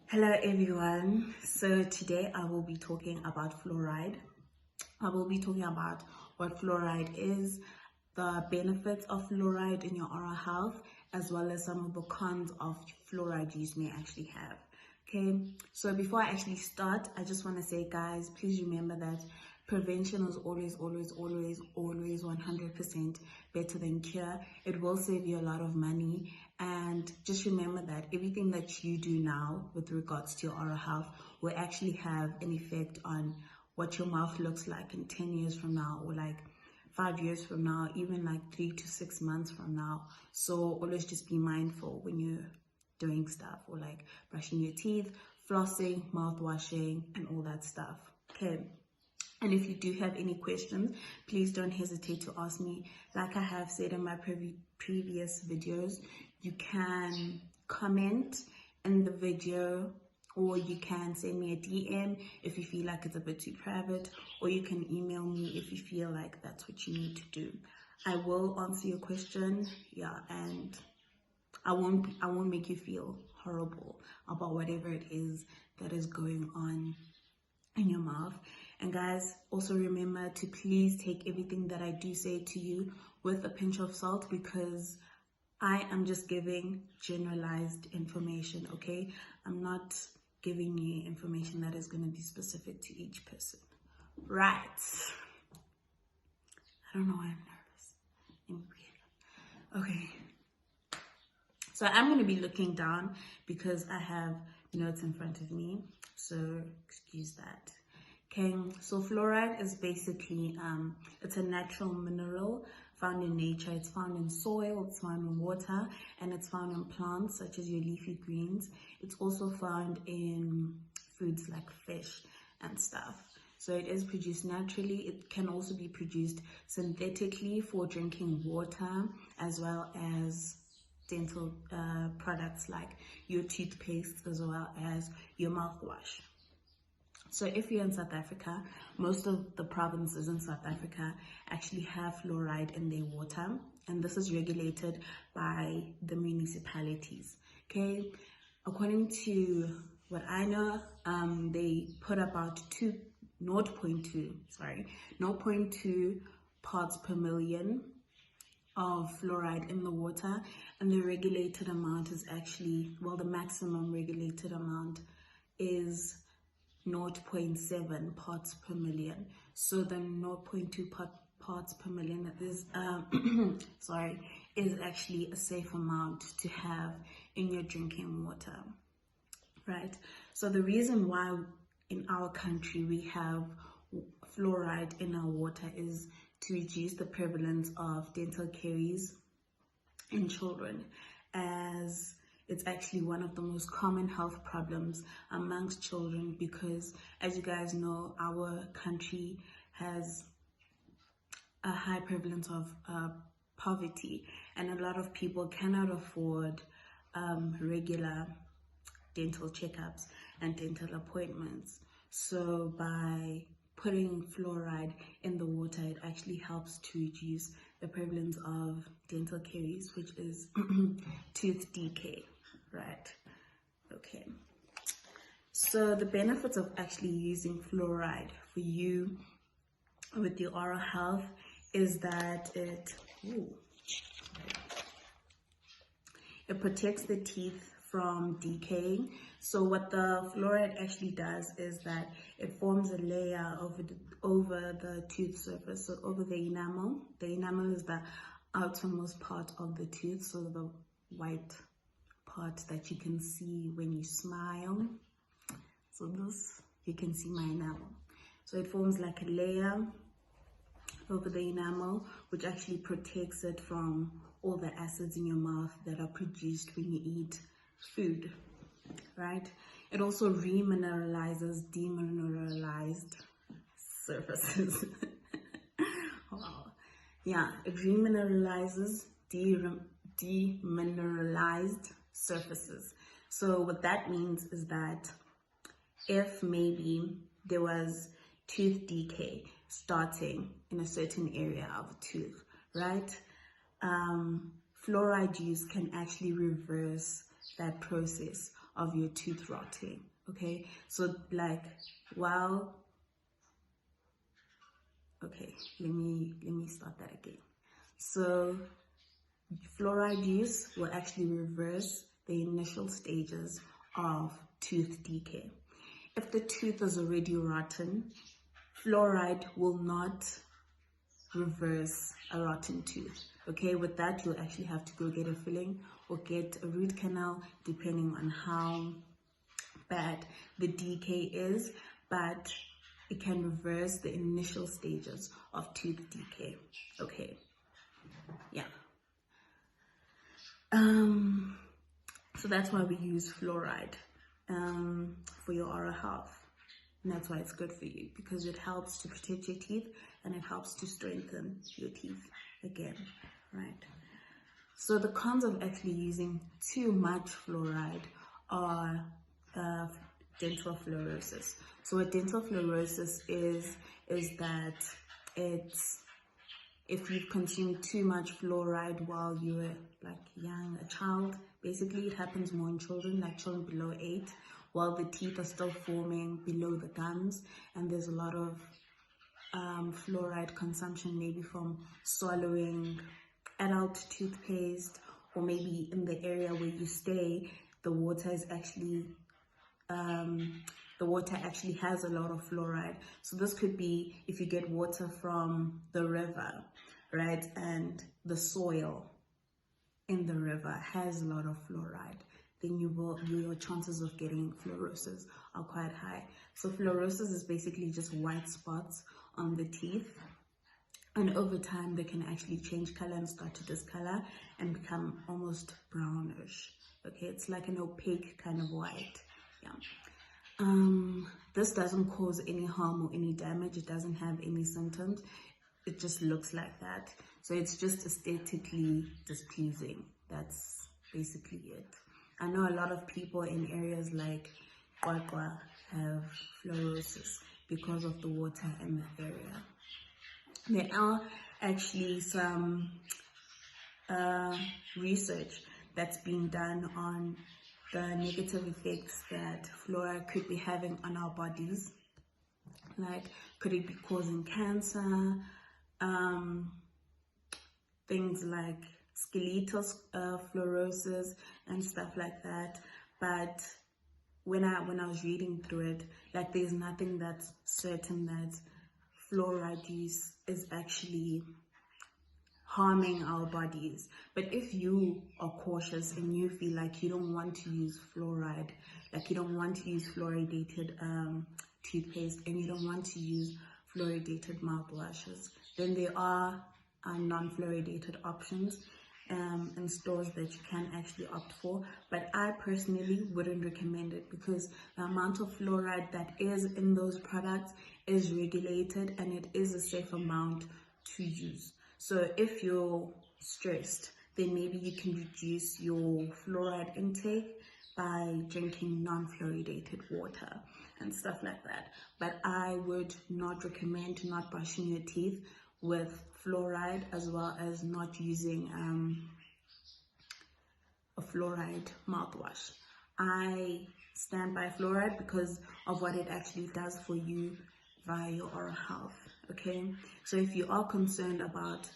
Hello everyone. So today I will be talking about fluoride. I will be talking about what fluoride is, the benefits of fluoride in your oral health, as well as some of the cons of fluoride use may actually have. Okay, so before I actually start, I just want to say, guys, please remember that prevention is always 100% better than cure. It will save you a lot of money, and just remember that everything that you do now with regards to your oral health will actually have an effect on what your mouth looks like in 10 years from now, or like 5 years from now, even like 3 to 6 months from now. So always just be mindful when you're doing stuff, or like brushing your teeth, flossing, mouth washing, and all that stuff. Okay. And if you do have any questions, please don't hesitate to ask me. Like I have said in my previous videos, you can comment in the video, or you can send me a DM if you feel like it's a bit too private, or you can email me if you feel like that's what you need to do. I will answer your question, and I won't make you feel horrible about whatever it is that is going on in your mouth. And guys, also remember to please take everything that I do say to you with a pinch of salt, because I am just giving generalized information, okay? I'm not giving you information that is going to be specific to each person. Right. I don't know why I'm nervous. Okay. So I'm going to be looking down because I have notes in front of me. So excuse that. Okay, so fluoride is basically, it's a natural mineral found in nature. It's found in soil, it's found in water, and it's found in plants such as your leafy greens. It's also found in foods like fish and stuff. So it is produced naturally. It can also be produced synthetically for drinking water, as well as dental products like your toothpaste, as well as your mouthwash. So if you're in South Africa, most of the provinces in South Africa actually have fluoride in their water, and this is regulated by the municipalities. Okay, according to what I know, they put about 0.2 parts per million of fluoride in the water, and the regulated amount is actually, well, the maximum regulated amount is 0.7 parts per million. So the 0.2 parts per million is is actually a safe amount to have in your drinking water, right? So the reason why in our country we have fluoride in our water is to reduce the prevalence of dental caries in children, as it's actually one of the most common health problems amongst children, because as you guys know, our country has a high prevalence of poverty, and a lot of people cannot afford regular dental checkups and dental appointments. So by putting fluoride in the water, it actually helps to reduce the prevalence of dental caries, which is tooth decay, right? Okay, so the benefits of actually using fluoride for you with your oral health is that it protects the teeth from decaying. So what the fluoride actually does is that it forms a layer over the tooth surface, so over the enamel. The enamel is the outermost part of the tooth, so the white part that you can see when you smile. So this, you can see my enamel. So it forms like a layer over the enamel, which actually protects it from all the acids in your mouth that are produced when you eat food, right? It also remineralizes demineralized surfaces. Wow. Yeah, it remineralizes demineralized surfaces. So what that means is that if maybe there was tooth decay starting in a certain area of a tooth, right? Fluoride use can actually reverse that process of your tooth rotting. Okay, so like while okay, let me start that again. So fluoride use will actually reverse the initial stages of tooth decay. If the tooth is already rotten, fluoride will not reverse a rotten tooth. Okay, with that, you'll actually have to go get a filling or get a root canal, depending on how bad the decay is, but it can reverse the initial stages of tooth decay. Okay, yeah. So that's why we use fluoride for your oral health. And that's why it's good for you, because it helps to protect your teeth and it helps to strengthen your teeth again, right? So the cons of actually using too much fluoride are dental fluorosis. So what dental fluorosis is that it's if you've consumed too much fluoride while you were like young, a child, basically it happens more in children, like children below 8, while the teeth are still forming below the gums, and there's a lot of fluoride consumption, maybe from swallowing adult toothpaste, or maybe in the area where you stay, the water is actually the water actually has a lot of fluoride. So this could be if you get water from the river, right, and the soil in the river has a lot of fluoride, then your chances of getting fluorosis are quite high. So fluorosis is basically just white spots on the teeth, and over time they can actually change color and start to discolor and become almost brownish. Okay, it's like an opaque kind of white. Yeah. This doesn't cause any harm or any damage. It doesn't have any symptoms. It just looks like that. So it's just aesthetically displeasing. That's basically it. I know a lot of people in areas like Qwaqwa have fluorosis because of the water in the area. There are actually some research that's being done on the negative effects that fluoride could be having on our bodies. Like, could it be causing cancer? Things like skeletal fluorosis and stuff like that. But when I was reading through it, like, there's nothing that's certain that fluoride use is actually harming our bodies. But if you are cautious and you feel like you don't want to use fluoride, like you don't want to use fluoridated toothpaste, and you don't want to use fluoridated mouthwashes, then there are non-fluoridated options in stores that you can actually opt for. But I personally wouldn't recommend it, because the amount of fluoride that is in those products is regulated and it is a safe amount to use. So if you're stressed, then maybe you can reduce your fluoride intake by drinking non-fluoridated water and stuff like that. But I would not recommend not brushing your teeth with fluoride, as well as not using a fluoride mouthwash. I stand by fluoride because of what it actually does for you via your oral health. Okay, so if you are concerned about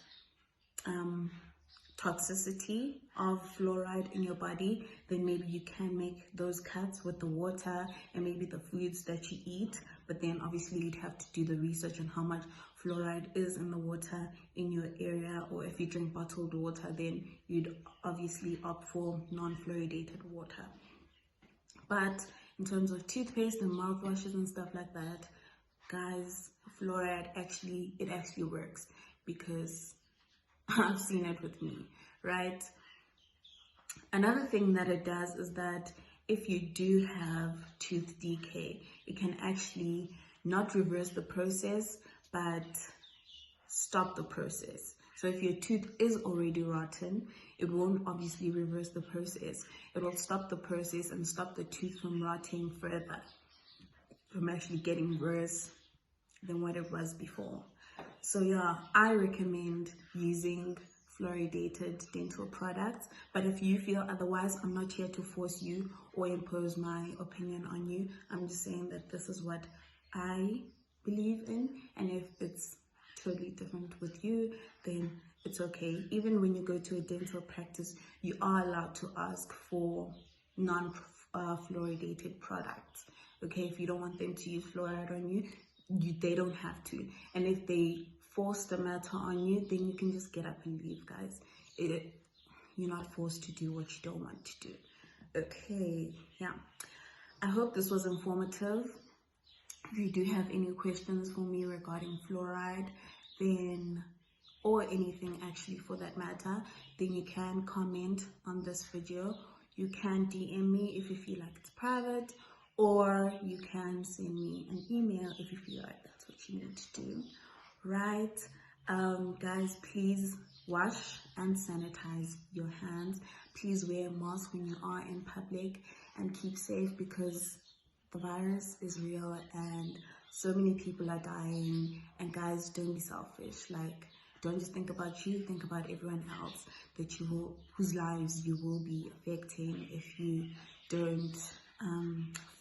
toxicity of fluoride in your body, then maybe you can make those cuts with the water and maybe the foods that you eat. But then obviously you'd have to do the research on how much fluoride is in the water in your area, or if you drink bottled water, then you'd obviously opt for non-fluoridated water. But in terms of toothpaste and mouthwashes and stuff like that, guys, fluoride actually works, because I've seen it with me, right? Another thing that it does is that if you do have tooth decay, it can actually not reverse the process, but stop the process. So if your tooth is already rotten, it won't obviously reverse the process. It will stop the process and stop the tooth from rotting further, from actually getting worse than what it was before. So yeah, I recommend using fluoridated dental products. But if you feel otherwise, I'm not here to force you or impose my opinion on you. I'm just saying that this is what I believe in, and if it's totally different with you, then it's okay. Even when you go to a dental practice, you are allowed to ask for non-fluoridated products. Okay, if you don't want them to use fluoride on you, they don't have to. And if they force the matter on you, then you can just get up and leave, guys. You're not forced to do what you don't want to do. Okay, yeah. I hope this was informative. If you do have any questions for me regarding fluoride, then, or anything actually for that matter, then you can comment on this video. You can DM me if you feel like it's private, or you can send me an email if you feel like that's what you need to do. Right? Guys, please wash and sanitize your hands. Please wear a mask when you are in public, and keep safe, because the virus is real and so many people are dying. And guys, don't be selfish. Like, don't just think about you, think about everyone else whose lives you will be affecting if you don't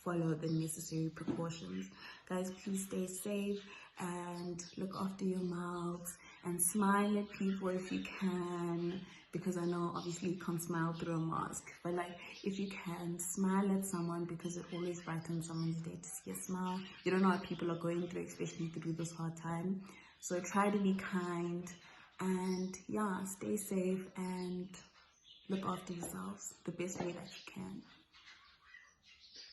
follow the necessary precautions. Guys, please stay safe and look after your mouths and smile at people if you can, because I know obviously you can't smile through a mask, but like, if you can, smile at someone, because it always brightens someone's day to see a smile. You don't know what people are going through, especially through this hard time. So try to be kind, and yeah, stay safe and look after yourselves the best way that you can.